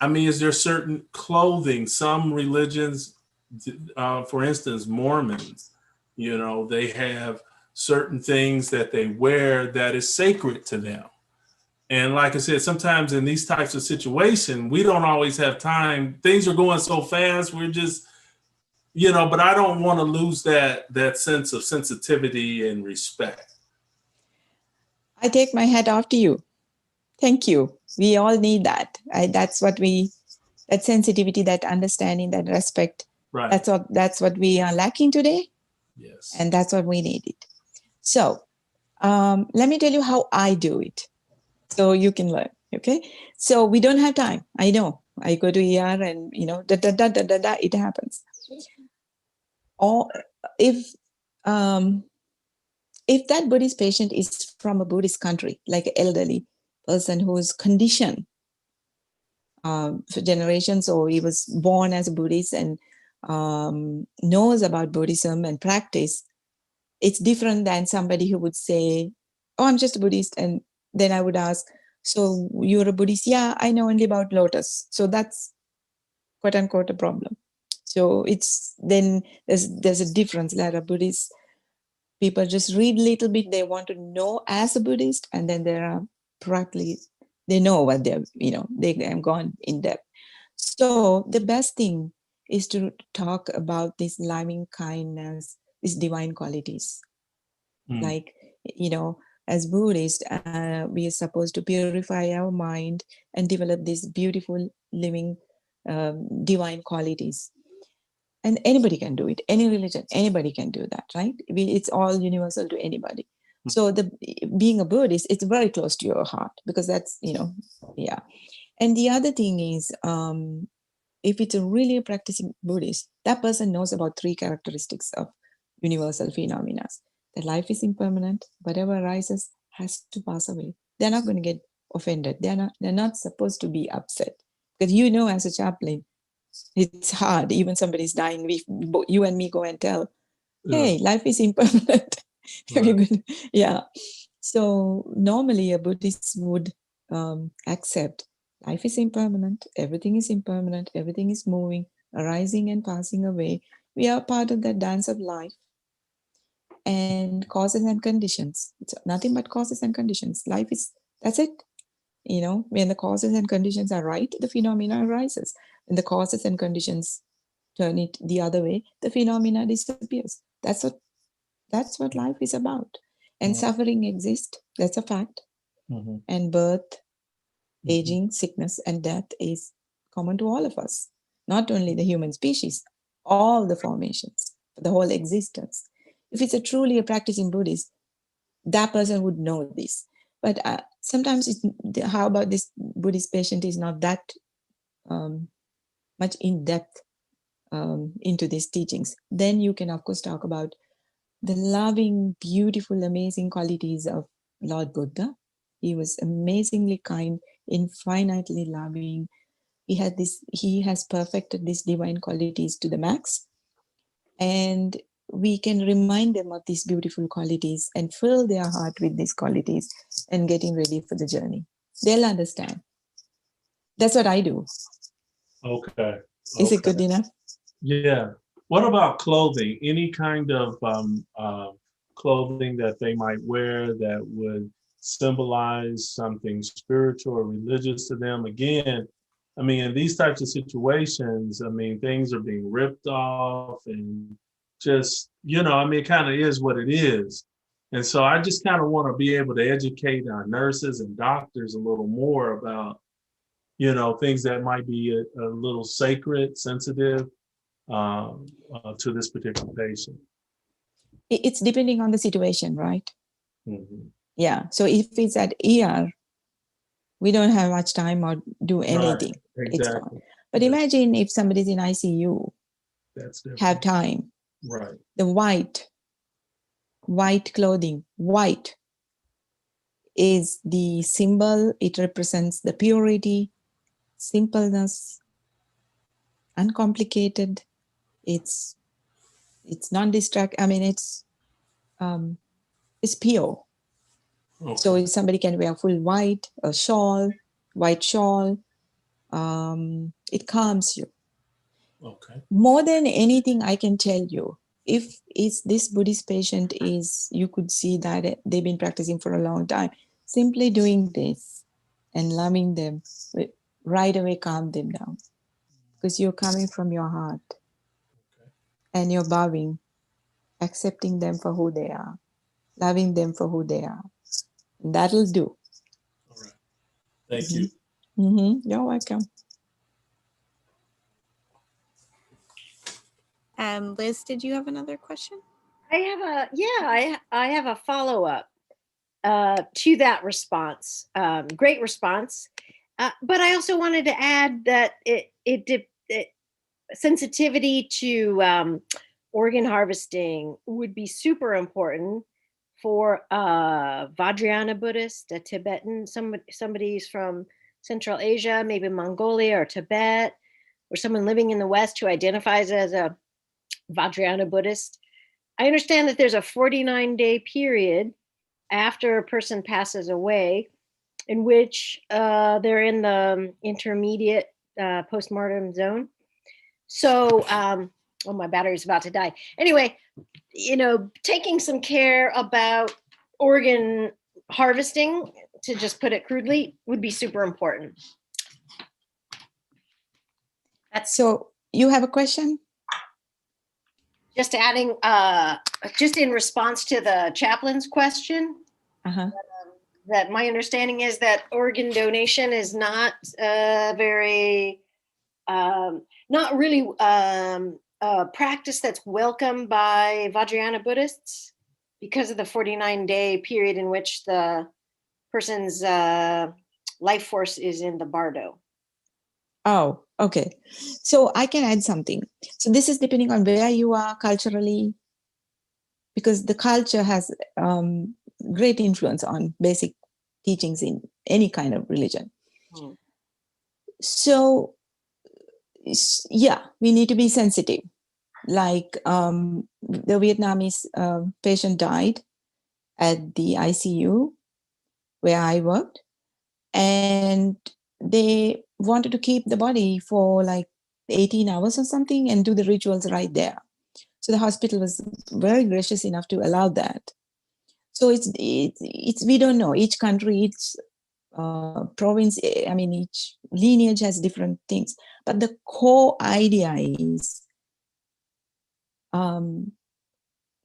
is there certain clothing, some religions, for instance, Mormons, they have certain things that they wear that is sacred to them. And like I said, sometimes in these types of situations, we don't always have time. Things are going so fast. We're just, but I don't want to lose that sense of sensitivity and respect. I take my hat off to you. Thank you. We all need that. That sensitivity, that understanding, that respect. Right. That's what we are lacking today. Yes. And that's what we needed. So let me tell you how I do it, so you can learn. Okay. So we don't have time. I know. I go to ER and it happens. Or if that Buddhist patient is from a Buddhist country, like an elderly person who's conditioned for generations, or he was born as a Buddhist and knows about Buddhism and practice, it's different than somebody who would say, oh, I'm just a Buddhist. And then I would ask, so you're a Buddhist? Yeah, I know only about lotus. So that's quote unquote a problem. So it's then there's a difference that a Buddhist People just read a little bit. They want to know as a Buddhist, and then there are practically, they know what they're, they have gone in depth. So the best thing is to talk about this loving kindness, these divine qualities. Like, as Buddhists, we are supposed to purify our mind and develop these beautiful living divine qualities. And anybody can do it, any religion, anybody can do that, right? It's all universal to anybody. So being a Buddhist, it's very close to your heart, because that's, yeah. And the other thing is, if it's a really practicing Buddhist, that person knows about 3 characteristics of universal phenomena. That life is impermanent, whatever arises has to pass away. They're not going to get offended. They're not supposed to be upset, because as a chaplain, it's hard. Even somebody's dying, you and me go and tell, hey, life is impermanent. Yeah. So normally a Buddhist would accept life is impermanent, everything is moving, arising and passing away. We are part of that dance of life. And causes and conditions. It's nothing but causes and conditions. Life is, that's it. When the causes and conditions are right, the phenomena arises. When the causes and conditions turn it the other way, the phenomena disappears. That's what life is about. And suffering exists. That's a fact. And birth, aging, sickness, and death is common to all of us. Not only the human species, all the formations, the whole existence. If it's truly a practicing Buddhist, that person would know this. But sometimes, how about this Buddhist patient is not that much in depth into these teachings. Then you can, of course, talk about the loving, beautiful, amazing qualities of Lord Buddha. He was amazingly kind, infinitely loving. He has perfected these divine qualities to the max. And we can remind them of these beautiful qualities and fill their heart with these qualities and getting ready for the journey. They'll understand. That's what I do. Okay. Is it good enough? Yeah. What about clothing? Any kind of clothing that they might wear that would symbolize something spiritual or religious to them? Again, I mean, in these types of situations, I mean, things are being ripped off and just, it kind of is what it is. And so I just kind of want to be able to educate our nurses and doctors a little more about, things that might be a little sacred, sensitive to this particular patient. It's depending on the situation, right? Mm-hmm. Yeah. So if it's at ER, we don't have much time or do anything. Right. Exactly. It's gone. But imagine if somebody's in ICU, have time. Right. The white clothing, white is the symbol. It represents the purity, simpleness, uncomplicated. It's non-distract. I mean, it's pure. Okay. So if somebody can wear full white, white shawl, it calms you. Okay. More than anything, I can tell you, if this Buddhist patient you could see that they've been practicing for a long time, simply doing this and loving them right away calm them down, because you're coming from your heart. Okay. And you're bowing, accepting them for who they are, loving them for who they are. And that'll do. All right. Thank you. Mm-hmm. You're welcome. Liz, did you have another question? I have a follow-up to that response. Great response. But I also wanted to add that it sensitivity to organ harvesting would be super important for Vajrayana Buddhist, a Tibetan, somebody's from Central Asia, maybe Mongolia or Tibet, or someone living in the West who identifies as a Vajrayana Buddhist. I understand that there's a 49-day period after a person passes away in which they're in the intermediate postmortem zone. So oh, my battery's about to die. Anyway, taking some care about organ harvesting, to just put it crudely, would be super important. So you have a question? Just adding, just in response to the chaplain's question, that my understanding is that organ donation is not very, not really a practice that's welcomed by Vajrayana Buddhists because of the 49-day period in which the person's life force is in the bardo. Oh, okay. So I can add something. So this is depending on where you are culturally, because the culture has great influence on basic teachings in any kind of religion. So yeah, we need to be sensitive. Like the Vietnamese patient died at the ICU where I worked, and they wanted to keep the body for like 18 hours or something and do the rituals right there. So the hospital was very gracious enough to allow that. So it's we don't know, each country, each province, I mean, each lineage has different things, but the core idea is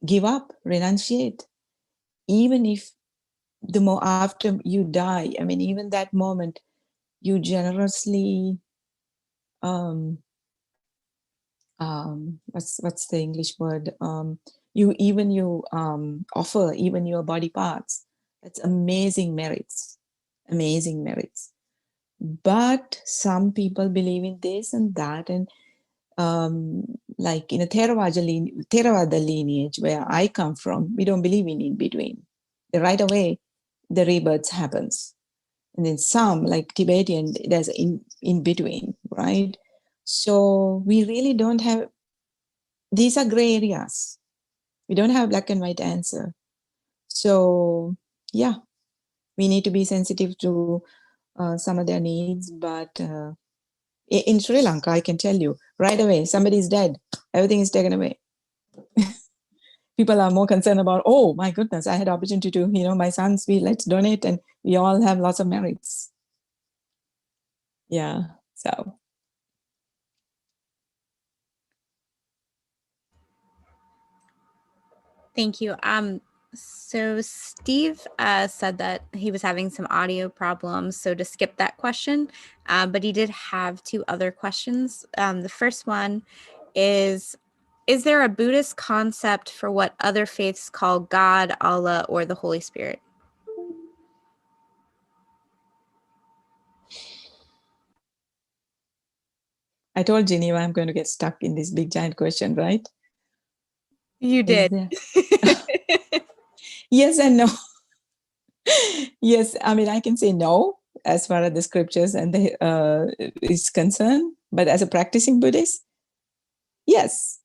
give up, renunciate. Even if the more after you die, I mean, even that moment, you generously what's the English word? You offer even your body parts. That's amazing merits, amazing merits. But some people believe in this and that, and like in a Theravada lineage where I come from, we don't believe in between. Right away, the rebirth happens. And then some, like Tibetan, there's in between, right? So we really don't have, these are gray areas. We don't have black and white answer. So yeah, we need to be sensitive to some of their needs. But in Sri Lanka, I can tell you right away, somebody's dead, everything is taken away. People are more concerned about, oh my goodness, I had opportunity to, my son's will, let's donate, and we all have lots of merits. Yeah, so. Thank you. So Steve said that he was having some audio problems, so to skip that question, but he did have two other questions. The first one is there a Buddhist concept for what other faiths call God, Allah, or the Holy Spirit? I told Geneva I'm going to get stuck in this big giant question, right? You did. Yes and no. Yes, I mean, I can say no as far as the scriptures and is concerned, but as a practicing Buddhist, yes.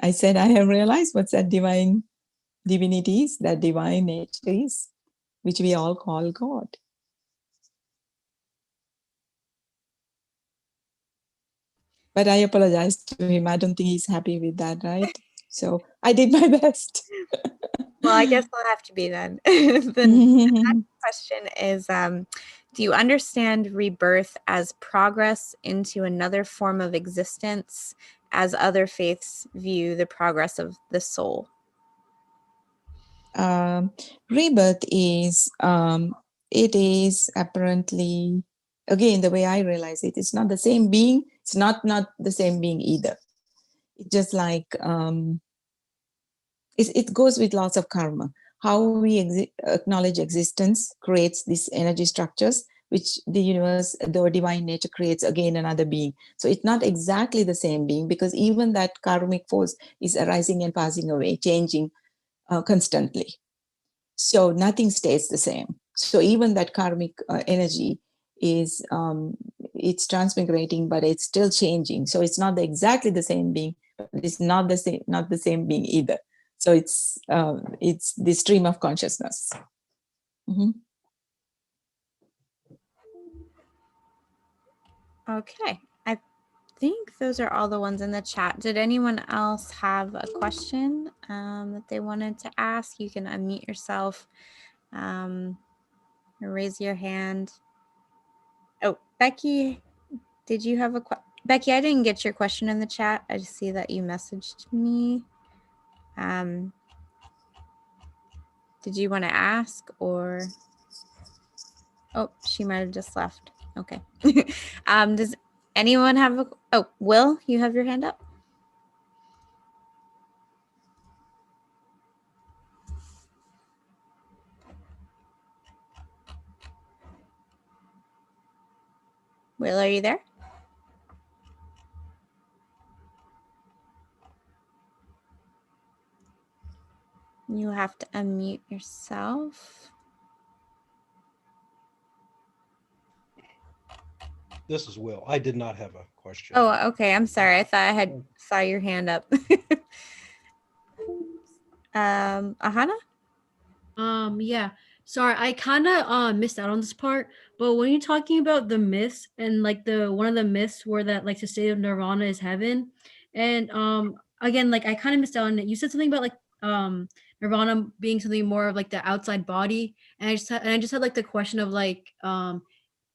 I said I have realized what's that divinity is, that divine nature is, which we all call God. But I apologize to him. I don't think he's happy with that, right? So I did my best. Well, I guess I'll have to be then. The next question is, do you understand rebirth as progress into another form of existence, as other faiths view the progress of the soul? Rebirth is, it is apparently, again, the way I realize it, it's not the same being. It's not the same being either. It's just like, it goes with lots of karma. How we acknowledge existence creates these energy structures, which the universe, the divine nature creates again another being. So it's not exactly the same being, because even that karmic force is arising and passing away, changing constantly. So nothing stays the same. So even that karmic energy is, it's transmigrating, but it's still changing. So it's not exactly the same being, but it's not the same being either. So it's the stream of consciousness. Mm-hmm. Okay, I think those are all the ones in the chat. Did anyone else have a question that they wanted to ask? You can unmute yourself or raise your hand. Oh, Becky, did you have a question? Becky, I didn't get your question in the chat. I just see that you messaged me. Did you want to ask or? Oh, she might have just left. Okay. Does anyone have a, oh, Will, you have your hand up? Will, are you there? You have to unmute yourself. This is Will. I did not have a question. Oh, okay. I'm sorry. I thought I saw your hand up. Ahana? Yeah. Sorry, I kind of missed out on this part, but when you're talking about the myths and like the one of the myths where that like the state of nirvana is heaven, and again like I kind of missed out on it. You said something about like nirvana being something more of like the outside body, and I just had like the question of like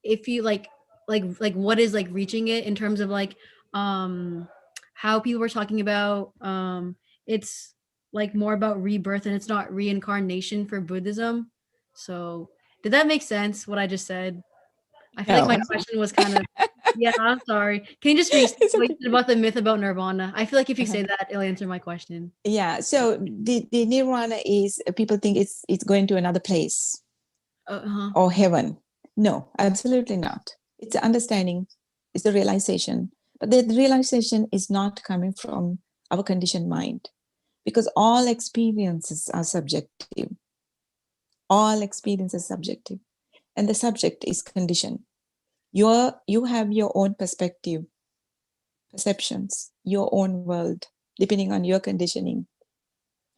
if you like what is like reaching it in terms of like how people were talking about it's like more about rebirth and it's not reincarnation for Buddhism. So did that make sense what I just said? I feel like my question was kind of yeah, I'm sorry. Can you just restate what you said about the myth about nirvana? I feel like if you say that, it'll answer my question. Yeah. So the nirvana is, people think it's going to another place or heaven. No, absolutely not. It's an understanding, it's a realization. But the realization is not coming from our conditioned mind, because all experiences are subjective. All experience is subjective. And the subject is conditioned. You have your own perspective, perceptions, your own world, depending on your conditioning.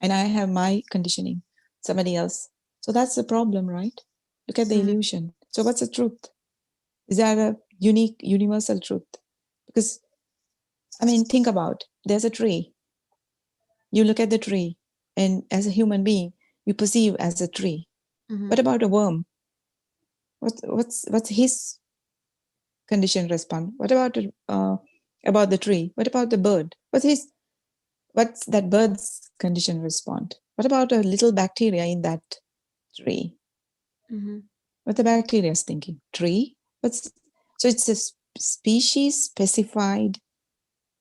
And I have my conditioning, somebody else. So that's the problem, right? Look at the illusion. So what's the truth? Is that a unique, universal truth? Because, I mean, think about, there's a tree. You look at the tree, and as a human being, you perceive as a tree. What about a worm? What's his conditioned response? What about the tree? What about the bird? What's that bird's conditioned response? What about a little bacteria in that tree? What the bacteria is thinking? Tree? So it's a species specified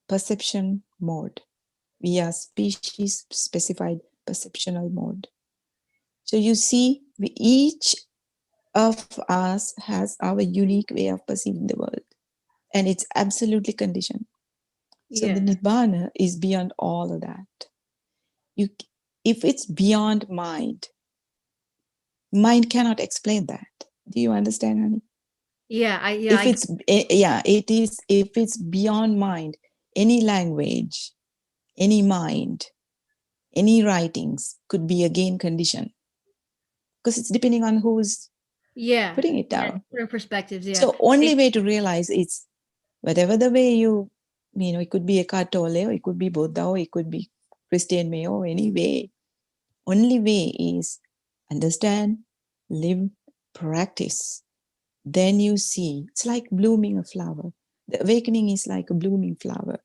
perception mode. We are species specified perceptual mode. So you see, each of us has our unique way of perceiving the world, and it's absolutely conditioned. So the Nirvana is beyond all of that. If it's beyond mind cannot explain that. Do you understand, honey? It is. If it's beyond mind, any language, any mind, any writings could be again conditioned, because it's depending on who's putting it down. Different perspectives. So only way to realize it's whatever the way you know, it could be Eckhart Tolle, or it could be Buddha, or it could be Christian Mayo, any way. Only way is understand, live, practice. Then you see, it's like blooming a flower. The awakening is like a blooming flower.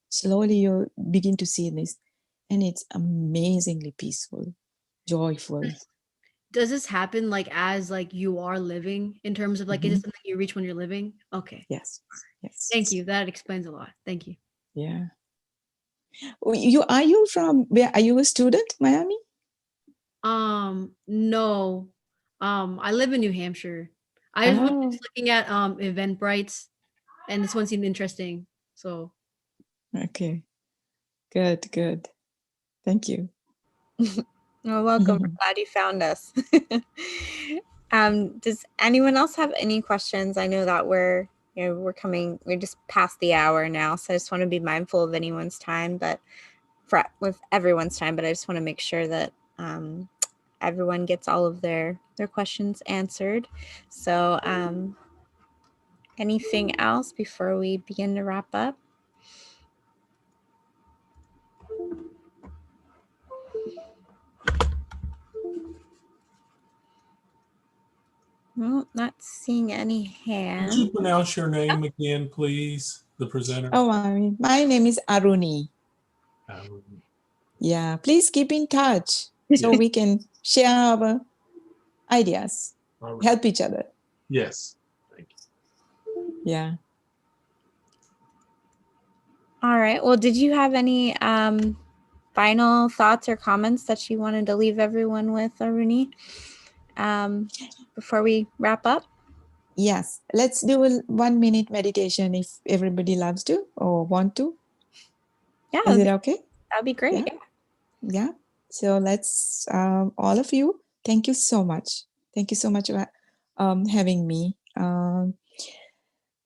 Slowly you begin to see this, and it's amazingly peaceful, joyful. Does this happen like as like you are living, in terms of like is it something you reach when you're living? Okay. Yes. Thank you. That explains a lot. Thank you. Yeah. Are you from where? Are you a student, Miami? No. I live in New Hampshire. I was just looking at Eventbrite's, and this one seemed interesting. So okay. Good. Thank you. Well, welcome. We're glad you found us. Does anyone else have any questions? I know that we're just past the hour now, so I just want to be mindful of anyone's time, with everyone's time, but I just want to make sure that everyone gets all of their questions answered. So Anything else before we begin to wrap up? Well, not seeing any Could hands. you pronounce your name again, please? The presenter. Oh, my name is Aruni. Yeah, please keep in touch so we can share our ideas, help each other. Yes. Thank you. Yeah. All right. Well, did you have any final thoughts or comments that you wanted to leave everyone with, Aruni, before we wrap up? Yes. Let's do a 1 minute meditation if everybody loves to or want to. Yeah. Is it okay? That'd be great. Yeah. So let's, all of you, thank you so much. Thank you so much for having me.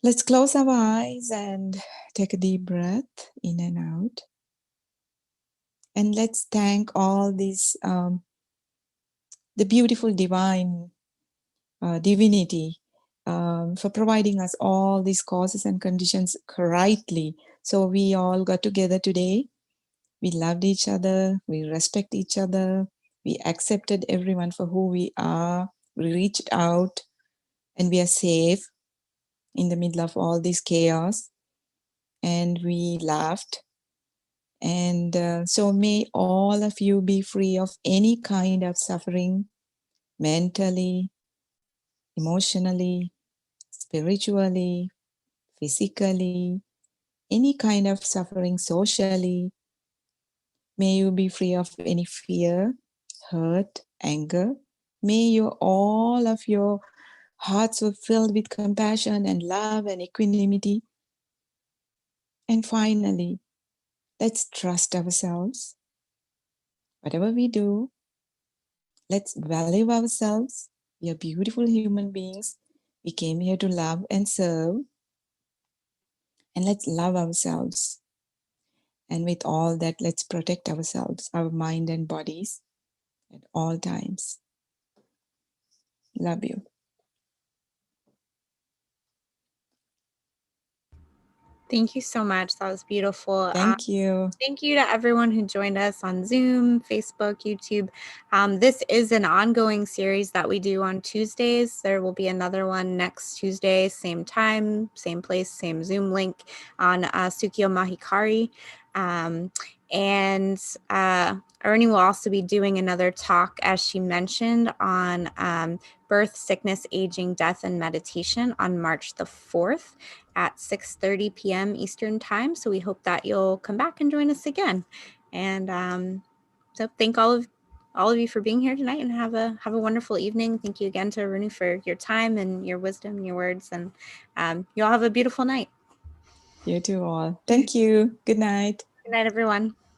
Let's close our eyes and take a deep breath in and out. And let's thank all these, the beautiful divine divinity for providing us all these causes and conditions rightly. So we all got together today. We loved each other. We respect each other. We accepted everyone for who we are. We reached out and we are safe in the middle of all this chaos. And we laughed. And so may all of you be free of any kind of suffering, mentally, emotionally, spiritually, physically, any kind of suffering socially. May you be free of any fear, hurt, anger. May all of your hearts were filled with compassion and love and equanimity. And finally, let's trust ourselves. Whatever we do, let's value ourselves. We are beautiful human beings. We came here to love and serve. And let's love ourselves. And with all that, let's protect ourselves, our mind and bodies at all times. Love you. Thank you so much. That was beautiful. Thank you. Thank you to everyone who joined us on Zoom, Facebook, YouTube. This is an ongoing series that we do on Tuesdays. There will be another one next Tuesday, same time, same place, same Zoom link on Tsukio Mahikari. And Aruni will also be doing another talk, as she mentioned, on birth, sickness, aging, death, and meditation on March the 4th at 6:30 p.m. Eastern time. So we hope that you'll come back and join us again. And so thank all of you for being here tonight, and have a wonderful evening. Thank you again to Aruni for your time and your wisdom and your words, and you all have a beautiful night. You too all. Thank you. Good night. Good night, everyone.